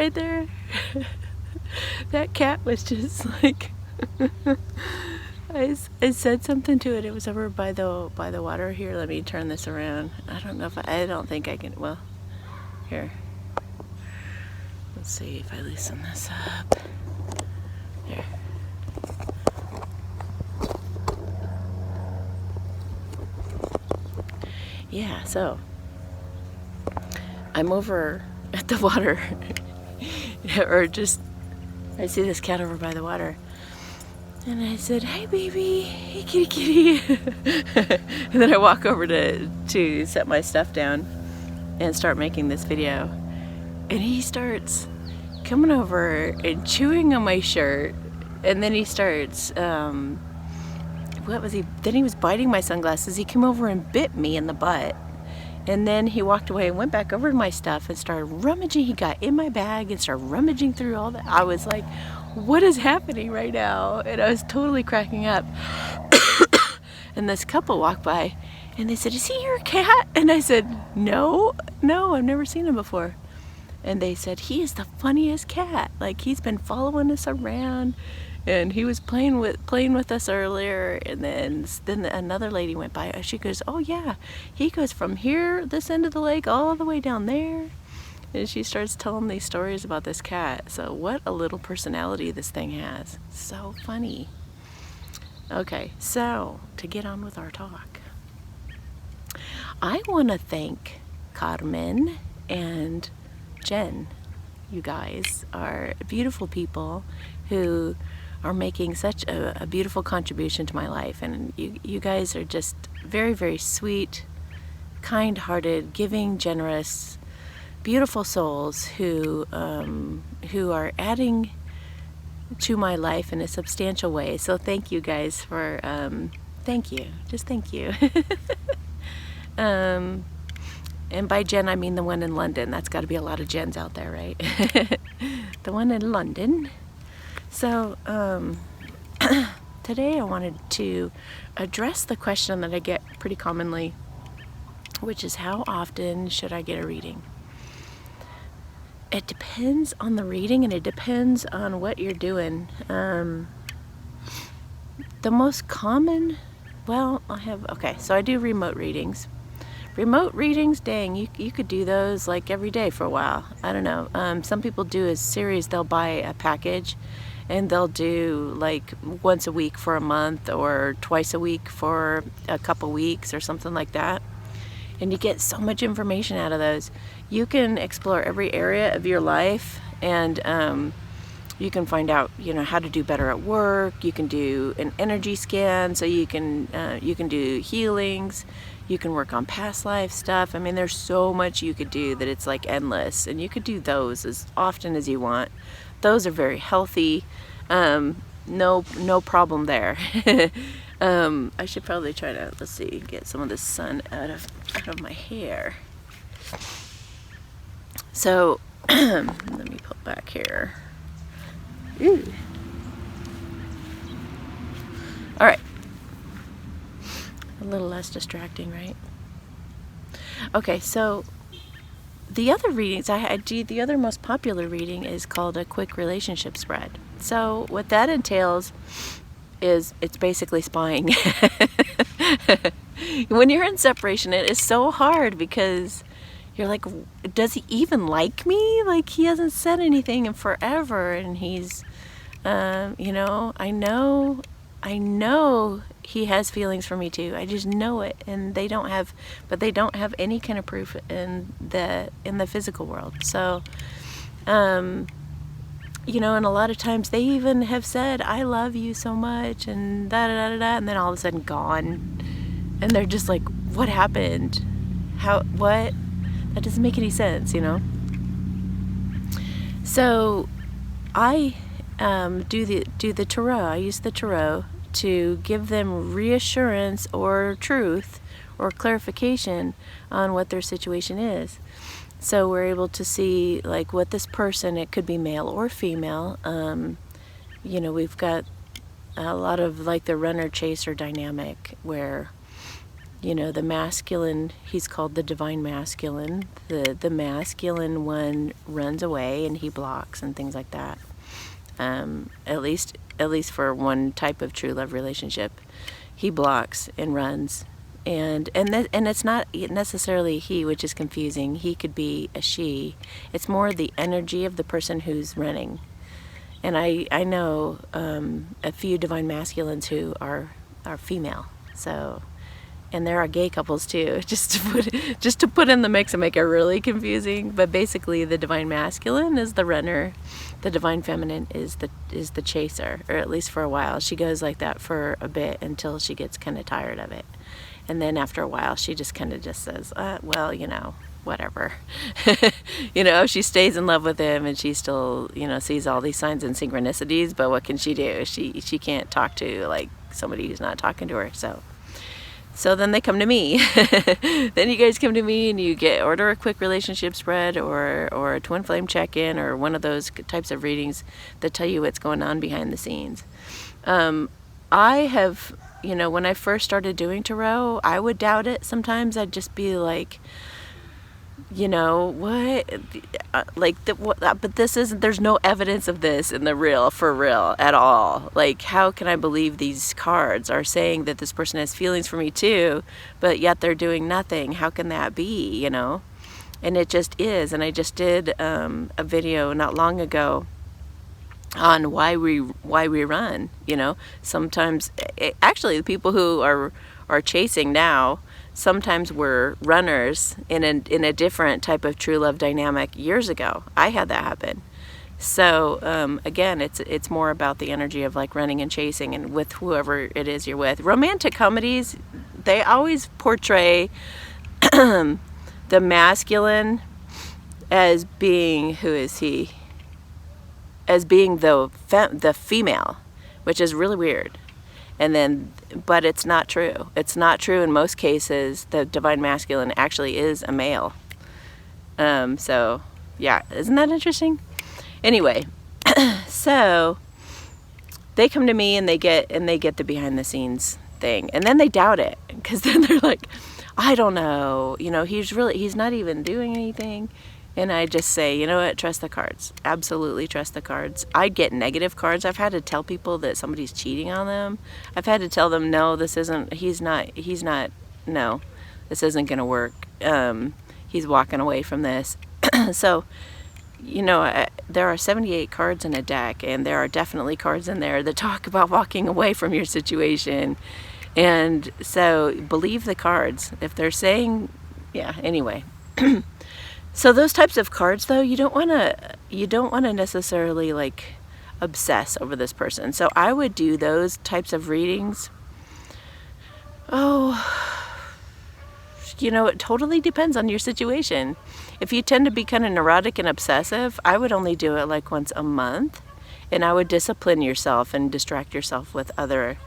right there? That cat was just like, I said something to it. It was over by the water. Here, let me turn this around. I don't know if I don't think I can. Well, here. Let's see if I loosen this up. Here. Yeah, so I'm over at the water, or just, I see this cat over by the water, and I said, "Hey baby, hey kitty kitty," and then I walk over to set my stuff down and start making this video, and he starts coming over and chewing on my shirt, and then he starts, what was he? Then he was biting my sunglasses. He came over and bit me in the butt. And then he walked away and went back over to my stuff and started rummaging. He got in my bag and started rummaging through all that. I was like, what is happening right now? And I was totally cracking up. And this couple walked by and they said, "Is he your cat?" And I said, no, I've never seen him before. And they said, "He is the funniest cat. Like, he's been following us around. And he was playing with us earlier." And then another lady went by. She goes, "Oh yeah, he goes from here, this end of the lake, all the way down there." And she starts telling these stories about this cat. So what a little personality this thing has. So funny. Okay, so to get on with our talk, I want to thank Carmen and Jen. You guys are beautiful people who are making such a beautiful contribution to my life, and you guys are just very, very sweet, kind-hearted, giving, generous, beautiful souls who are adding to my life in a substantial way. So thank you guys for thank you, just thank you. And by Jen I mean the one in London. That's got to be a lot of Jens out there, right? The one in London. So today I wanted to address the question that I get pretty commonly, which is, how often should I get a reading? It depends on the reading, and it depends on what you're doing. The most common, well, so I do remote readings. Remote readings, dang, you could do those like every day for a while. I don't know. Some people do a series. They'll buy a package and they'll do like once a week for a month, or twice a week for a couple weeks, or something like that. And you get so much information out of those. You can explore every area of your life, and you can find out, how to do better at work. You can do an energy scan, so you can do healings. You can work on past life stuff. I mean, there's so much you could do that it's like endless, and you could do those as often as you want. Those are very healthy. No problem there. I should probably try to, let's see, get some of the sun out of my hair. So let me put back here. Ooh. All right. A little less distracting, right? Okay, so the other readings I do, the other most popular reading is called a quick relationship spread. So what that entails is it's basically spying. When you're in separation, it is so hard I you're like, does he even like me? Like, he hasn't said anything in forever, and he's, I know he has feelings for me too. I just know it, and they don't have any kind of proof in the physical world. So, and a lot of times they even have said, "I love you so much," and da da da da, and then all of a sudden gone, and they're just like, "What happened? What? That doesn't make any sense, So, I do the tarot. I use the tarot to give them reassurance or truth or clarification on what their situation is. So we're able to see like what this person, it could be male or female. We've got a lot of like the runner chaser dynamic where you know, the masculine, he's called the divine masculine. The masculine one runs away and he blocks and things like that. At least for one type of true love relationship, he blocks and runs. And it's not necessarily he, which is confusing. He could be a she. It's more the energy of the person who's running. And I know a few divine masculines who are female. So, and there are gay couples too, just to put in the mix and make it really confusing. But basically, the divine masculine is the runner, the divine feminine is the chaser, or at least for a while. She goes like that for a bit until she gets kind of tired of it, and then after a while, she just kind of just says, well, you know, whatever. You know, she stays in love with him, and she still, you know, sees all these signs and synchronicities. But what can she do? She can't talk to like somebody who's not talking to her. So then they come to me. Then you guys come to me and you order a quick relationship spread or a twin flame check-in or one of those types of readings that tell you what's going on behind the scenes. I have, you know, when I first started doing tarot, I would doubt it. Sometimes I'd just be like, you know, what? But this isn't, there's no evidence of this in the real, for real, at all. Like, how can I believe these cards are saying that this person has feelings for me too, but yet they're doing nothing? How can that be, you know? And it just is. And I just did a video not long ago on why we run, you know? Sometimes, actually, the people who are chasing now, sometimes were runners in a different type of true love dynamic years ago. I had that happen. So again, it's more about the energy of like running and chasing, and with whoever it is you're with. Romantic comedies, they always portray the masculine as being, who is he? As being the female, which is really weird. And then, but it's not true. It's not true in most cases. The divine masculine actually is a male. So, yeah, isn't that interesting? Anyway, so they come to me and they get the behind the scenes thing, and then they doubt it because then they're like, I don't know, you know, he's not even doing anything. And I just say, you know what, trust the cards. Absolutely trust the cards. I get negative cards. I've had to tell people that somebody's cheating on them. I've had to tell them, no, this isn't, no, this isn't going to work. He's walking away from this. So, you know, there are 78 cards in a deck, and there are definitely cards in there that talk about walking away from your situation. And so believe the cards. If they're saying, yeah, anyway. So those types of cards, though, you don't want to necessarily like obsess over this person. So I would do those types of readings. Oh, you know, it totally depends on your situation. If you tend to be kind of neurotic and obsessive, I would only do it like once a month, and I would discipline yourself and distract yourself with other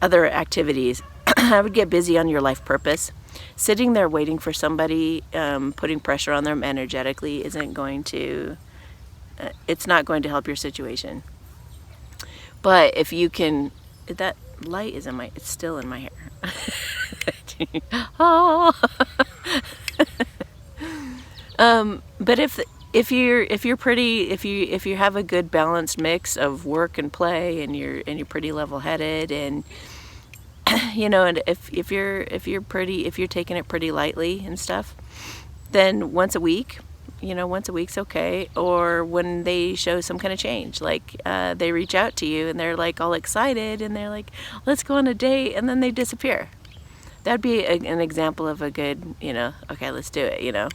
activities. I would get busy on your life purpose. Sitting there waiting for somebody, putting pressure on them energetically isn't going to, it's not going to help your situation. But if you can, that light is it's still in my hair. Oh. But if you have a good balanced mix of work and play, and you're pretty level-headed, and you know, and if you're taking it pretty lightly and stuff, then once a week, you know, once a week's okay. Or when they show some kind of change, like they reach out to you and they're like all excited and they're like, let's go on a date, and then they disappear. That'd be an example of a good, you know, okay, let's do it, you know,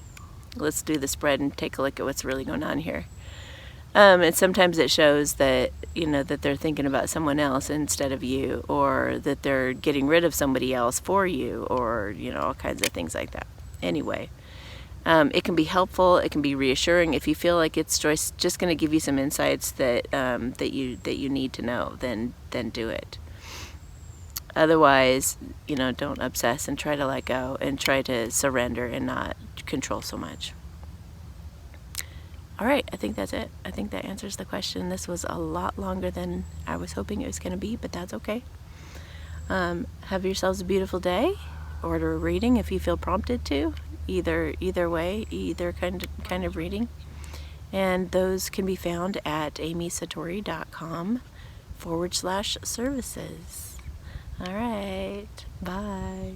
let's do the spread and take a look at what's really going on here. And sometimes it shows that, you know, that they're thinking about someone else instead of you, or that they're getting rid of somebody else for you, or, you know, all kinds of things like that. Anyway, it can be helpful. It can be reassuring. If you feel like it's just going to give you some insights that you need to know, then do it. Otherwise, you know, don't obsess and try to let go and try to surrender and not control so much. All right, I think that's it. I think that answers the question. This was a lot longer than I was hoping it was going to be, but that's okay. Have yourselves a beautiful day, order a reading if you feel prompted to, either way, either kind of reading. And those can be found at amysatori.com/services. All right, bye.